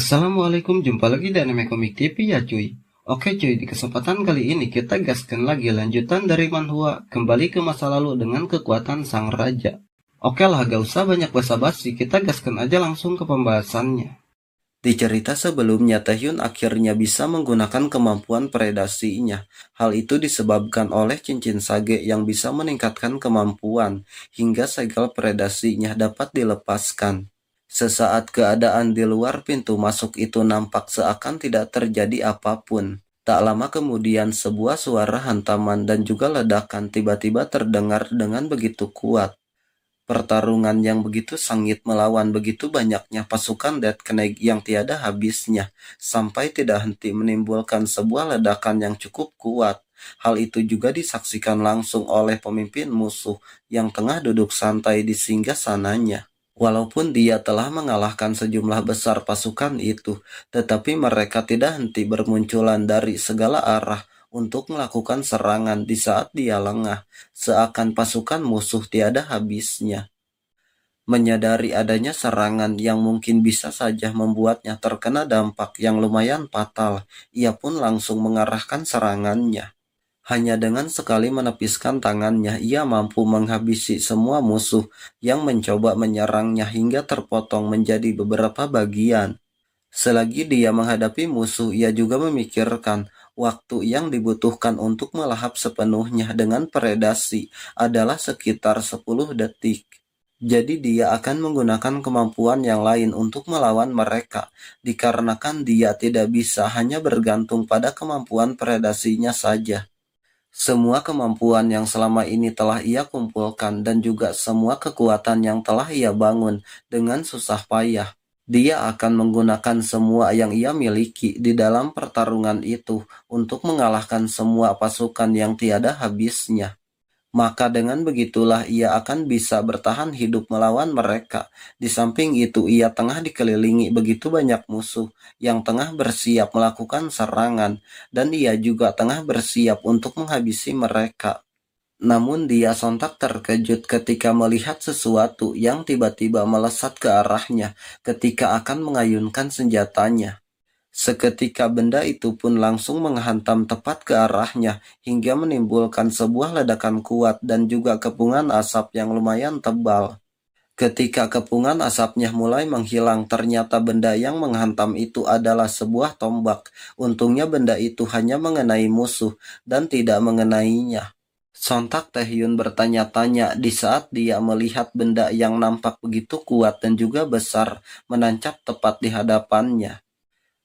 Assalamualaikum, jumpa lagi di Anime Komik TV ya cuy. Oke cuy, di kesempatan kali ini kita gaskan lagi lanjutan dari manhwa kembali ke masa lalu dengan kekuatan sang raja. Oke lah, gak usah banyak basa-basi, kita gaskan aja langsung ke pembahasannya. Di cerita sebelumnya, Taehyun akhirnya bisa menggunakan kemampuan predasinya. Hal itu disebabkan oleh cincin sage yang bisa meningkatkan kemampuan, hingga segel predasinya dapat dilepaskan. Sesaat keadaan di luar pintu masuk itu nampak seakan tidak terjadi apapun. Tak lama kemudian sebuah suara hantaman dan juga ledakan tiba-tiba terdengar dengan begitu kuat. Pertarungan yang begitu sengit melawan begitu banyaknya pasukan Death Knight yang tiada habisnya, sampai tidak henti menimbulkan sebuah ledakan yang cukup kuat. Hal itu juga disaksikan langsung oleh pemimpin musuh yang tengah duduk santai di singgasananya. Walaupun dia telah mengalahkan sejumlah besar pasukan itu, tetapi mereka tidak henti bermunculan dari segala arah untuk melakukan serangan di saat dia lengah, seakan pasukan musuh tiada habisnya. Menyadari adanya serangan yang mungkin bisa saja membuatnya terkena dampak yang lumayan fatal, ia pun langsung mengarahkan serangannya. Hanya dengan sekali menepiskan tangannya, ia mampu menghabisi semua musuh yang mencoba menyerangnya hingga terpotong menjadi beberapa bagian. Selagi dia menghadapi musuh, ia juga memikirkan waktu yang dibutuhkan untuk melahap sepenuhnya dengan predasi adalah sekitar 10 detik. Jadi dia akan menggunakan kemampuan yang lain untuk melawan mereka, dikarenakan dia tidak bisa hanya bergantung pada kemampuan predasinya saja. Semua kemampuan yang selama ini telah ia kumpulkan dan juga semua kekuatan yang telah ia bangun dengan susah payah, dia akan menggunakan semua yang ia miliki di dalam pertarungan itu untuk mengalahkan semua pasukan yang tiada habisnya. Maka dengan begitulah ia akan bisa bertahan hidup melawan mereka. Di samping itu ia tengah dikelilingi begitu banyak musuh yang tengah bersiap melakukan serangan, dan ia juga tengah bersiap untuk menghabisi mereka. Namun dia sontak terkejut ketika melihat sesuatu yang tiba-tiba melesat ke arahnya ketika akan mengayunkan senjatanya. Seketika benda itu pun langsung menghantam tepat ke arahnya hingga menimbulkan sebuah ledakan kuat dan juga kepungan asap yang lumayan tebal. Ketika kepungan asapnya mulai menghilang, ternyata benda yang menghantam itu adalah sebuah tombak. Untungnya benda itu hanya mengenai musuh dan tidak mengenainya. Sontak Taehyun bertanya-tanya di saat dia melihat benda yang nampak begitu kuat dan juga besar menancap tepat di hadapannya.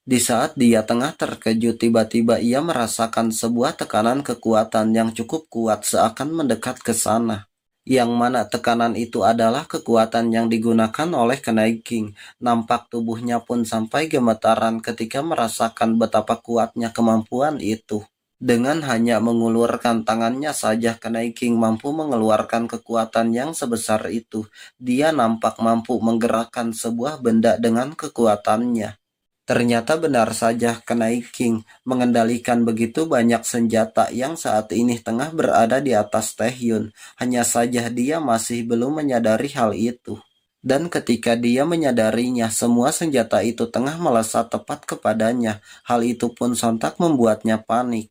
Di saat dia tengah terkejut, tiba-tiba ia merasakan sebuah tekanan kekuatan yang cukup kuat seakan mendekat ke sana. Yang mana tekanan itu adalah kekuatan yang digunakan oleh Knight King. Nampak tubuhnya pun sampai gemetaran ketika merasakan betapa kuatnya kemampuan itu. Dengan hanya mengulurkan tangannya saja, Knight King mampu mengeluarkan kekuatan yang sebesar itu. Dia nampak mampu menggerakkan sebuah benda dengan kekuatannya. Ternyata benar saja Knight King mengendalikan begitu banyak senjata yang saat ini tengah berada di atas Taehyun. Hanya saja dia masih belum menyadari hal itu. Dan ketika dia menyadarinya, semua senjata itu tengah melesat tepat kepadanya. Hal itu pun sontak membuatnya panik.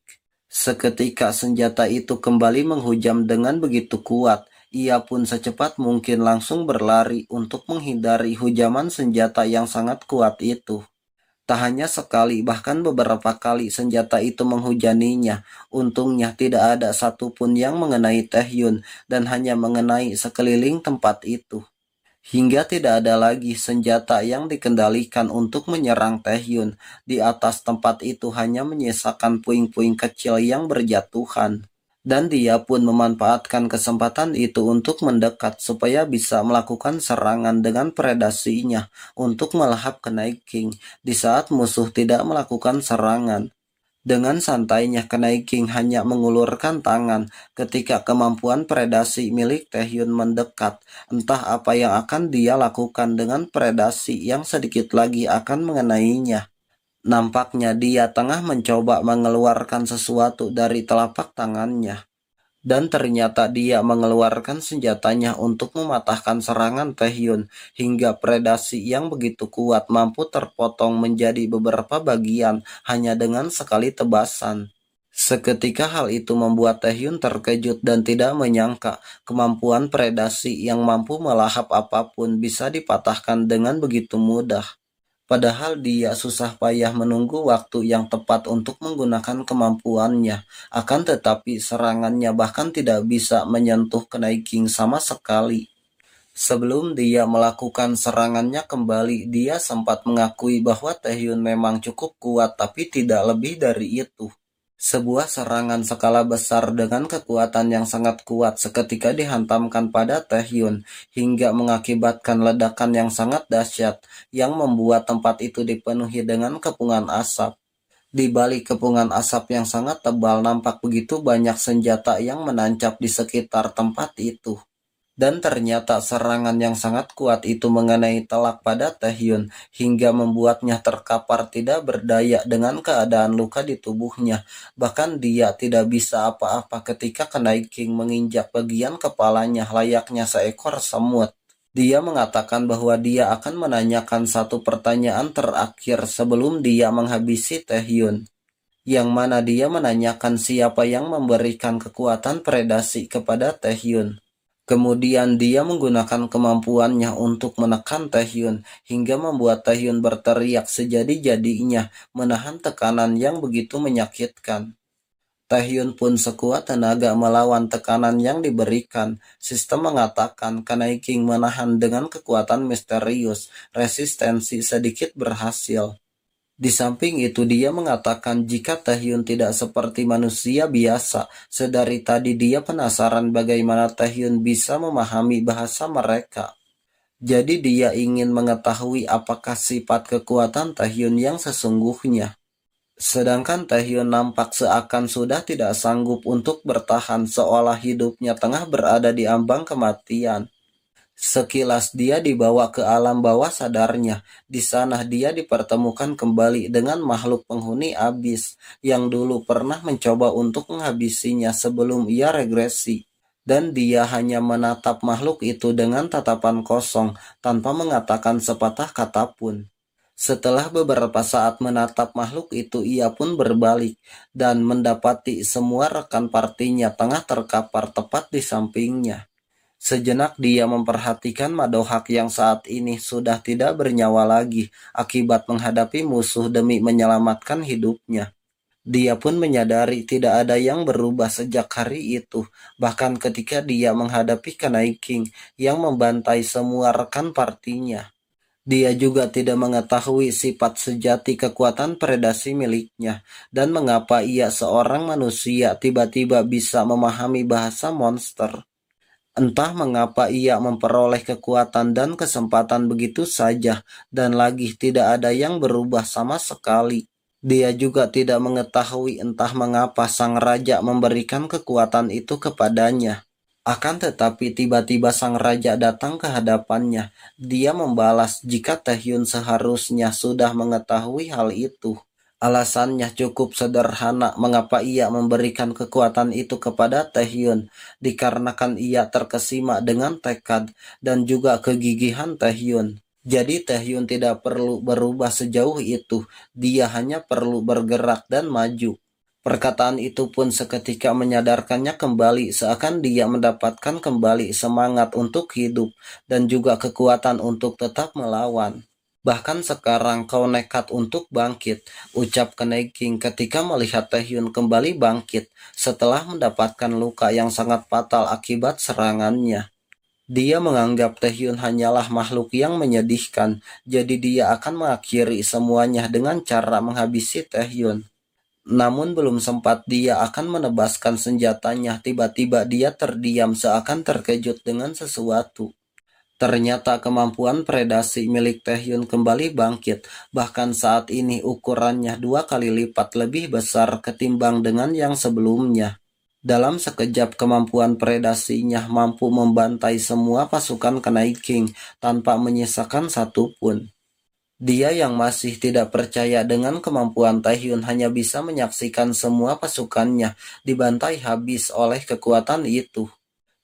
Seketika senjata itu kembali menghujam dengan begitu kuat. Ia pun secepat mungkin langsung berlari untuk menghindari hujaman senjata yang sangat kuat itu. Tak hanya sekali, bahkan beberapa kali senjata itu menghujaninya. Untungnya tidak ada satupun yang mengenai Taehyun dan hanya mengenai sekeliling tempat itu. Hingga tidak ada lagi senjata yang dikendalikan untuk menyerang Taehyun. Di atas tempat itu hanya menyisakan puing-puing kecil yang berjatuhan. Dan dia pun memanfaatkan kesempatan itu untuk mendekat supaya bisa melakukan serangan dengan predasinya untuk melahap Knight King di saat musuh tidak melakukan serangan. Dengan santainya Knight King hanya mengulurkan tangan ketika kemampuan predasi milik Taehyun mendekat. Entah apa yang akan dia lakukan dengan predasi yang sedikit lagi akan mengenainya. Nampaknya dia tengah mencoba mengeluarkan sesuatu dari telapak tangannya. Dan ternyata dia mengeluarkan senjatanya untuk mematahkan serangan Taehyun hingga predasi yang begitu kuat mampu terpotong menjadi beberapa bagian hanya dengan sekali tebasan. Seketika hal itu membuat Taehyun terkejut dan tidak menyangka kemampuan predasi yang mampu melahap apapun bisa dipatahkan dengan begitu mudah. Padahal dia susah payah menunggu waktu yang tepat untuk menggunakan kemampuannya, akan tetapi serangannya bahkan tidak bisa menyentuh Kunai King sama sekali. Sebelum dia melakukan serangannya kembali, dia sempat mengakui bahwa Taehyun memang cukup kuat tapi tidak lebih dari itu. Sebuah serangan skala besar dengan kekuatan yang sangat kuat seketika dihantamkan pada Taehyun hingga mengakibatkan ledakan yang sangat dahsyat yang membuat tempat itu dipenuhi dengan kepungan asap. Di balik kepungan asap yang sangat tebal nampak begitu banyak senjata yang menancap di sekitar tempat itu. Dan ternyata serangan yang sangat kuat itu mengenai telak pada Taehyun hingga membuatnya terkapar tidak berdaya dengan keadaan luka di tubuhnya. Bahkan dia tidak bisa apa-apa ketika Kunai King menginjak bagian kepalanya layaknya seekor semut. Dia mengatakan bahwa dia akan menanyakan satu pertanyaan terakhir sebelum dia menghabisi Taehyun, yang mana dia menanyakan siapa yang memberikan kekuatan predasi kepada Taehyun. Kemudian dia menggunakan kemampuannya untuk menekan Taehyun hingga membuat Taehyun berteriak sejadi-jadinya menahan tekanan yang begitu menyakitkan. Taehyun pun sekuat tenaga melawan tekanan yang diberikan. Sistem mengatakan Kunai King menahan dengan kekuatan misterius, resistensi sedikit berhasil. Di samping itu dia mengatakan jika Taehyun tidak seperti manusia biasa, sedari tadi dia penasaran bagaimana Taehyun bisa memahami bahasa mereka. Jadi dia ingin mengetahui apakah sifat kekuatan Taehyun yang sesungguhnya. Sedangkan Taehyun nampak seakan sudah tidak sanggup untuk bertahan seolah hidupnya tengah berada di ambang kematian. Sekilas dia dibawa ke alam bawah sadarnya. Di sana dia dipertemukan kembali dengan makhluk penghuni abis yang dulu pernah mencoba untuk menghabisinya sebelum ia regresi. Dan dia hanya menatap makhluk itu dengan tatapan kosong tanpa mengatakan sepatah kata pun. Setelah beberapa saat menatap makhluk itu, ia pun berbalik dan mendapati semua rekan partinya tengah terkapar tepat di sampingnya. Sejenak dia memperhatikan Madohak yang saat ini sudah tidak bernyawa lagi akibat menghadapi musuh demi menyelamatkan hidupnya. Dia pun menyadari tidak ada yang berubah sejak hari itu, bahkan ketika dia menghadapi Kunai King yang membantai semua rekan partinya. Dia juga tidak mengetahui sifat sejati kekuatan predasi miliknya, dan mengapa ia seorang manusia tiba-tiba bisa memahami bahasa monster. Entah mengapa ia memperoleh kekuatan dan kesempatan begitu saja, dan lagi tidak ada yang berubah sama sekali. Dia juga tidak mengetahui entah mengapa sang raja memberikan kekuatan itu kepadanya. Akan tetapi tiba-tiba sang raja datang ke hadapannya. Dia membalas jika Taehyun seharusnya sudah mengetahui hal itu. Alasannya cukup sederhana mengapa ia memberikan kekuatan itu kepada Taehyun, dikarenakan ia terkesima dengan tekad dan juga kegigihan Taehyun. Jadi Taehyun tidak perlu berubah sejauh itu, dia hanya perlu bergerak dan maju. Perkataan itu pun seketika menyadarkannya kembali, seakan dia mendapatkan kembali semangat untuk hidup dan juga kekuatan untuk tetap melawan. Bahkan sekarang kau nekat untuk bangkit, ucap Kunai King ketika melihat Taehyun kembali bangkit setelah mendapatkan luka yang sangat fatal akibat serangannya. Dia menganggap Taehyun hanyalah makhluk yang menyedihkan, jadi dia akan mengakhiri semuanya dengan cara menghabisi Taehyun. Namun belum sempat dia akan menebaskan senjatanya, tiba-tiba dia terdiam seakan terkejut dengan sesuatu. Ternyata kemampuan predasi milik Taehyun kembali bangkit, bahkan saat ini ukurannya 2 kali lipat lebih besar ketimbang dengan yang sebelumnya. Dalam sekejap kemampuan predasinya mampu membantai semua pasukan Kunai King tanpa menyisakan satu pun. Dia yang masih tidak percaya dengan kemampuan Taehyun hanya bisa menyaksikan semua pasukannya dibantai habis oleh kekuatan itu.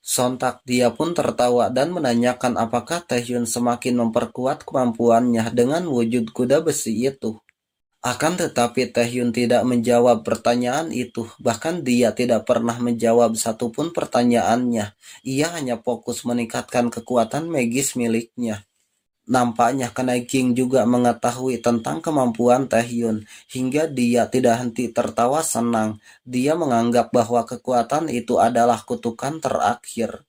Sontak dia pun tertawa dan menanyakan apakah Taehyun semakin memperkuat kemampuannya dengan wujud kuda besi itu. Akan tetapi Taehyun tidak menjawab pertanyaan itu, bahkan dia tidak pernah menjawab satupun pertanyaannya. Ia hanya fokus meningkatkan kekuatan magis miliknya. Nampaknya Kenai King juga mengetahui tentang kemampuan Taehyun, hingga dia tidak henti tertawa senang. Dia menganggap bahwa kekuatan itu adalah kutukan terakhir.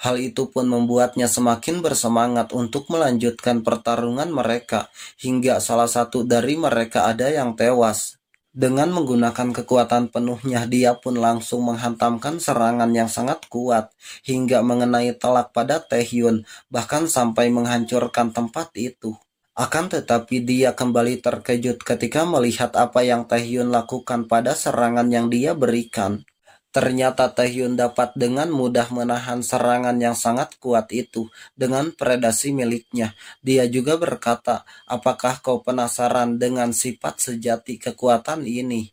Hal itu pun membuatnya semakin bersemangat untuk melanjutkan pertarungan mereka, hingga salah satu dari mereka ada yang tewas. Dengan menggunakan kekuatan penuhnya, dia pun langsung menghantamkan serangan yang sangat kuat, hingga mengenai telak pada Taehyun, bahkan sampai menghancurkan tempat itu. Akan tetapi dia kembali terkejut ketika melihat apa yang Taehyun lakukan pada serangan yang dia berikan. Ternyata Taehyun dapat dengan mudah menahan serangan yang sangat kuat itu dengan predasi miliknya. Dia juga berkata, "Apakah kau penasaran dengan sifat sejati kekuatan ini?"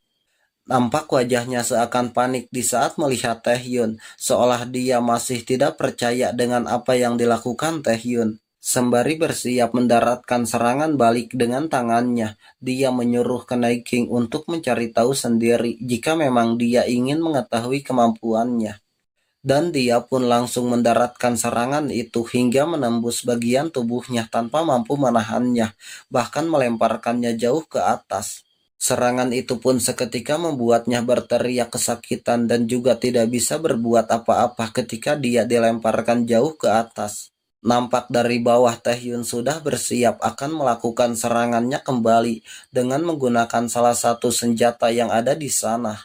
Nampak wajahnya seakan panik di saat melihat Taehyun, seolah dia masih tidak percaya dengan apa yang dilakukan Taehyun. Sembari bersiap mendaratkan serangan balik dengan tangannya, dia menyuruh Kenai King untuk mencari tahu sendiri jika memang dia ingin mengetahui kemampuannya. Dan dia pun langsung mendaratkan serangan itu hingga menembus bagian tubuhnya tanpa mampu menahannya, bahkan melemparkannya jauh ke atas. Serangan itu pun seketika membuatnya berteriak kesakitan dan juga tidak bisa berbuat apa-apa ketika dia dilemparkan jauh ke atas. Nampak dari bawah Taehyun sudah bersiap akan melakukan serangannya kembali dengan menggunakan salah satu senjata yang ada di sana.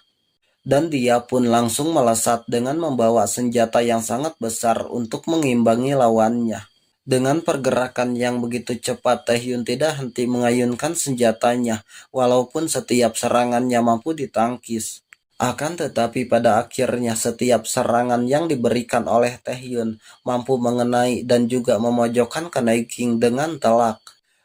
Dan dia pun langsung melesat dengan membawa senjata yang sangat besar untuk mengimbangi lawannya. Dengan pergerakan yang begitu cepat, Taehyun tidak henti mengayunkan senjatanya, walaupun setiap serangannya mampu ditangkis. Akan tetapi pada akhirnya setiap serangan yang diberikan oleh Taehyun mampu mengenai dan juga memojokkan Kenai King dengan telak.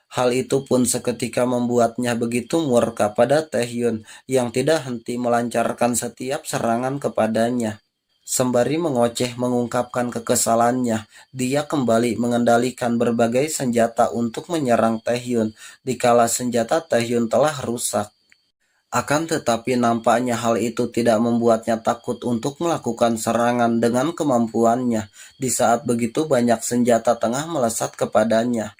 Hal itu pun seketika membuatnya begitu murka pada Taehyun yang tidak henti melancarkan setiap serangan kepadanya. Sembari mengoceh mengungkapkan kekesalannya, dia kembali mengendalikan berbagai senjata untuk menyerang Taehyun, dikala senjata Taehyun telah rusak. Akan tetapi nampaknya hal itu tidak membuatnya takut untuk melakukan serangan dengan kemampuannya di saat begitu banyak senjata tengah melesat kepadanya.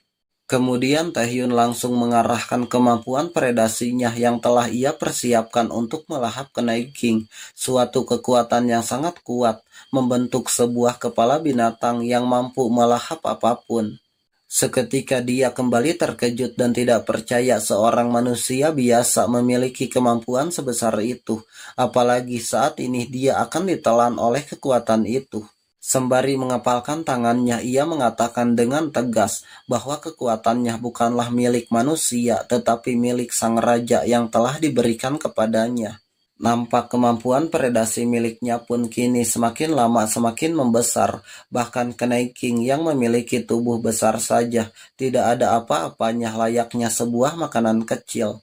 Kemudian Taehyun langsung mengarahkan kemampuan predasinya yang telah ia persiapkan untuk melahap Kenai King, suatu kekuatan yang sangat kuat, membentuk sebuah kepala binatang yang mampu melahap apapun. Seketika dia kembali terkejut dan tidak percaya seorang manusia biasa memiliki kemampuan sebesar itu, apalagi saat ini dia akan ditelan oleh kekuatan itu. Sembari mengepalkan tangannya, ia mengatakan dengan tegas bahwa kekuatannya bukanlah milik manusia, tetapi milik sang raja yang telah diberikan kepadanya. Nampak kemampuan predasi miliknya pun kini semakin lama semakin membesar, bahkan Kenai King yang memiliki tubuh besar saja tidak ada apa-apanya layaknya sebuah makanan kecil.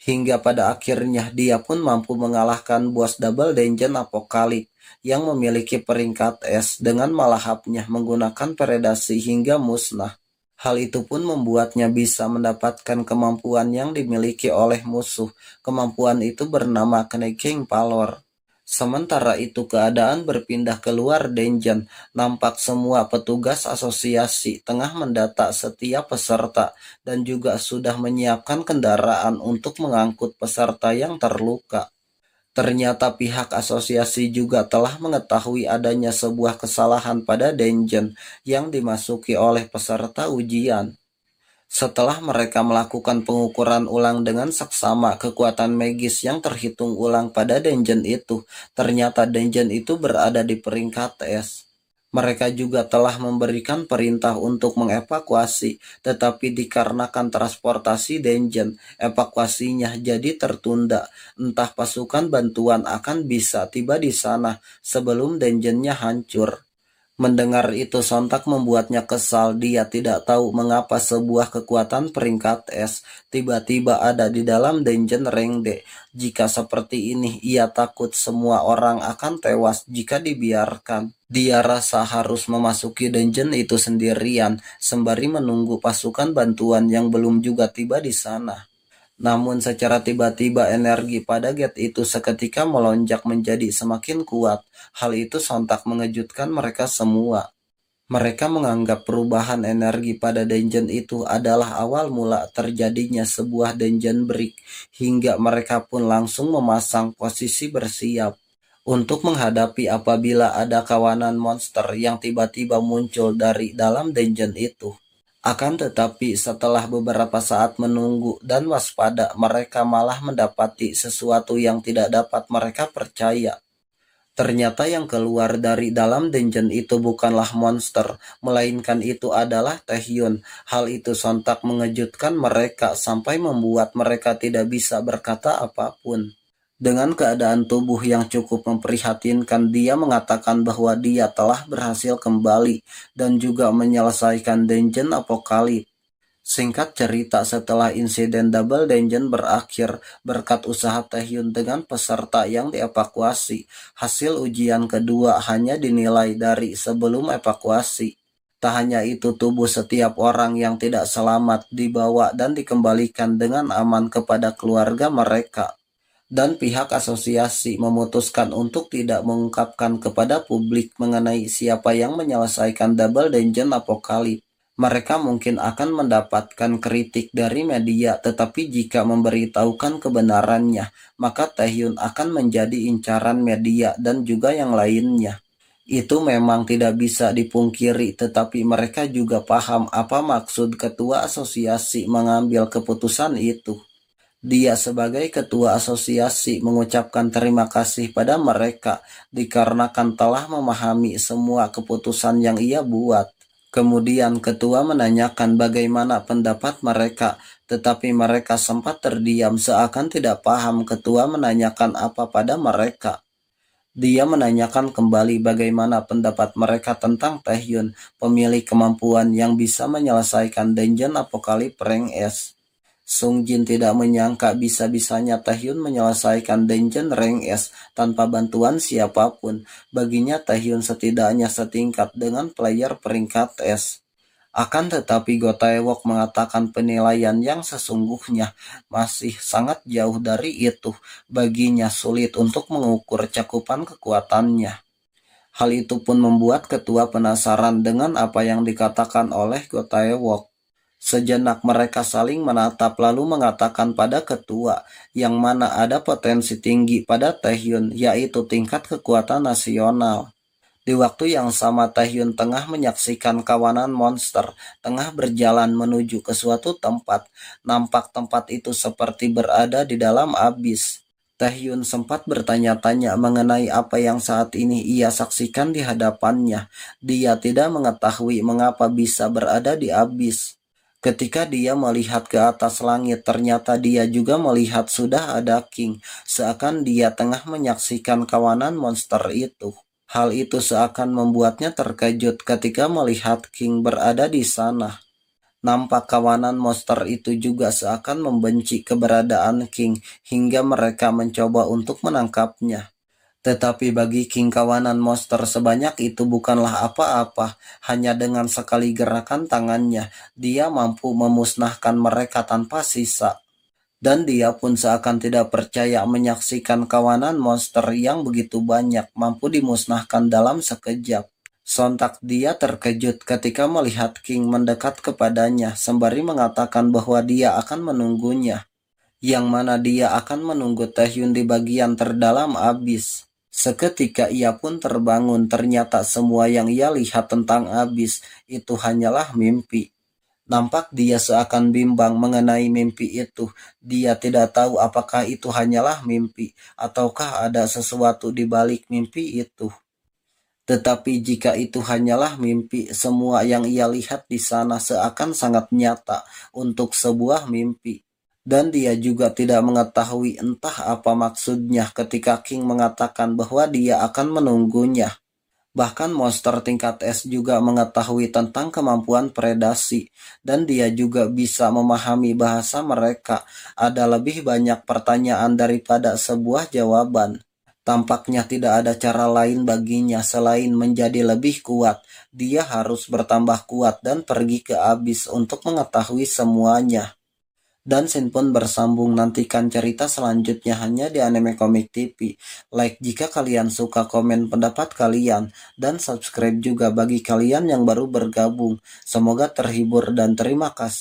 Hingga pada akhirnya dia pun mampu mengalahkan bos Double Dungeon Apocalypse yang memiliki peringkat es dengan melahapnya menggunakan predasi hingga musnah. Hal itu pun membuatnya bisa mendapatkan kemampuan yang dimiliki oleh musuh. Kemampuan itu bernama King Palor. Sementara itu keadaan berpindah keluar dungeon, nampak semua petugas asosiasi tengah mendata setiap peserta dan juga sudah menyiapkan kendaraan untuk mengangkut peserta yang terluka. Ternyata pihak asosiasi juga telah mengetahui adanya sebuah kesalahan pada dungeon yang dimasuki oleh peserta ujian. Setelah mereka melakukan pengukuran ulang dengan seksama kekuatan magis yang terhitung ulang pada dungeon itu, ternyata dungeon itu berada di peringkat es. Mereka juga telah memberikan perintah untuk mengevakuasi, tetapi dikarenakan transportasi dungeon, evakuasinya jadi tertunda. Entah pasukan bantuan akan bisa tiba di sana sebelum dungeonnya hancur. Mendengar itu sontak membuatnya kesal. Dia tidak tahu mengapa sebuah kekuatan peringkat es tiba-tiba ada di dalam dungeon Rengde. Jika seperti ini, ia takut semua orang akan tewas jika dibiarkan. Dia rasa harus memasuki dungeon itu sendirian, sembari menunggu pasukan bantuan yang belum juga tiba di sana. Namun secara tiba-tiba energi pada gate itu seketika melonjak menjadi semakin kuat. Hal itu sontak mengejutkan mereka semua. Mereka menganggap perubahan energi pada dungeon itu adalah awal mula terjadinya sebuah dungeon break, hingga mereka pun langsung memasang posisi bersiap untuk menghadapi apabila ada kawanan monster yang tiba-tiba muncul dari dalam dungeon itu. Akan tetapi setelah beberapa saat menunggu dan waspada, mereka malah mendapati sesuatu yang tidak dapat mereka percaya. Ternyata yang keluar dari dalam dungeon itu bukanlah monster, melainkan itu adalah Taehyun. Hal itu sontak mengejutkan mereka sampai membuat mereka tidak bisa berkata apapun. Dengan keadaan tubuh yang cukup memprihatinkan, dia mengatakan bahwa dia telah berhasil kembali dan juga menyelesaikan dungeon Apokalip. Singkat cerita, setelah insiden Double Dungeon berakhir berkat usaha Taehyun dengan peserta yang dievakuasi, hasil ujian kedua hanya dinilai dari sebelum evakuasi. Tak hanya itu, tubuh setiap orang yang tidak selamat dibawa dan dikembalikan dengan aman kepada keluarga mereka. Dan pihak asosiasi memutuskan untuk tidak mengungkapkan kepada publik mengenai siapa yang menyelesaikan Double Dungeon Apokalip. Mereka mungkin akan mendapatkan kritik dari media, tetapi jika memberitahukan kebenarannya, maka Taehyun akan menjadi incaran media dan juga yang lainnya. Itu memang tidak bisa dipungkiri, tetapi mereka juga paham apa maksud ketua asosiasi mengambil keputusan itu. Dia sebagai ketua asosiasi mengucapkan terima kasih pada mereka dikarenakan telah memahami semua keputusan yang ia buat. Kemudian ketua menanyakan bagaimana pendapat mereka, tetapi mereka sempat terdiam seakan tidak paham ketua menanyakan apa pada mereka. Dia menanyakan kembali bagaimana pendapat mereka tentang Taehyun, pemilik kemampuan yang bisa menyelesaikan dungeon Apokalip Rank S. Sung Jin tidak menyangka bisa-bisanya Taehyun menyelesaikan dungeon Rank S tanpa bantuan siapapun. Baginya Taehyun setidaknya setingkat dengan player peringkat S. Akan tetapi Go Tae-wook mengatakan penilaian yang sesungguhnya masih sangat jauh dari itu. Baginya sulit untuk mengukur cakupan kekuatannya. Hal itu pun membuat ketua penasaran dengan apa yang dikatakan oleh Go Tae-wook. Sejenak mereka saling menatap lalu mengatakan pada ketua yang mana ada potensi tinggi pada Taehyun, yaitu tingkat kekuatan nasional. Di waktu yang sama Taehyun tengah menyaksikan kawanan monster tengah berjalan menuju ke suatu tempat. Nampak tempat itu seperti berada di dalam abis. Taehyun sempat bertanya-tanya mengenai apa yang saat ini ia saksikan di hadapannya. Dia tidak mengetahui mengapa bisa berada di abis. Ketika dia melihat ke atas langit, ternyata dia juga melihat sudah ada King, seakan dia tengah menyaksikan kawanan monster itu. Hal itu seakan membuatnya terkejut ketika melihat King berada di sana. Nampak kawanan monster itu juga seakan membenci keberadaan King, hingga mereka mencoba untuk menangkapnya. Tetapi bagi King, kawanan monster sebanyak itu bukanlah apa-apa. Hanya dengan sekali gerakan tangannya, dia mampu memusnahkan mereka tanpa sisa. Dan dia pun seakan tidak percaya menyaksikan kawanan monster yang begitu banyak mampu dimusnahkan dalam sekejap. Sontak dia terkejut ketika melihat King mendekat kepadanya, sembari mengatakan bahwa dia akan menunggunya. Yang mana dia akan menunggu Taehyun di bagian terdalam abis. Seketika ia pun terbangun, ternyata semua yang ia lihat tentang abis itu hanyalah mimpi. Nampak dia seakan bimbang mengenai mimpi itu. Dia tidak tahu apakah itu hanyalah mimpi, ataukah ada sesuatu di balik mimpi itu. Tetapi jika itu hanyalah mimpi, semua yang ia lihat di sana seakan sangat nyata untuk sebuah mimpi. Dan dia juga tidak mengetahui entah apa maksudnya ketika King mengatakan bahwa dia akan menunggunya. Bahkan monster tingkat es juga mengetahui tentang kemampuan predasi, dan dia juga bisa memahami bahasa mereka. Ada lebih banyak pertanyaan daripada sebuah jawaban. Tampaknya tidak ada cara lain baginya selain menjadi lebih kuat. Dia harus bertambah kuat dan pergi ke abyss untuk mengetahui semuanya. Dan scene pun bersambung, nantikan cerita selanjutnya hanya di Anime Komik TV. Like jika kalian suka, komen pendapat kalian, dan subscribe juga bagi kalian yang baru bergabung. Semoga terhibur dan terima kasih.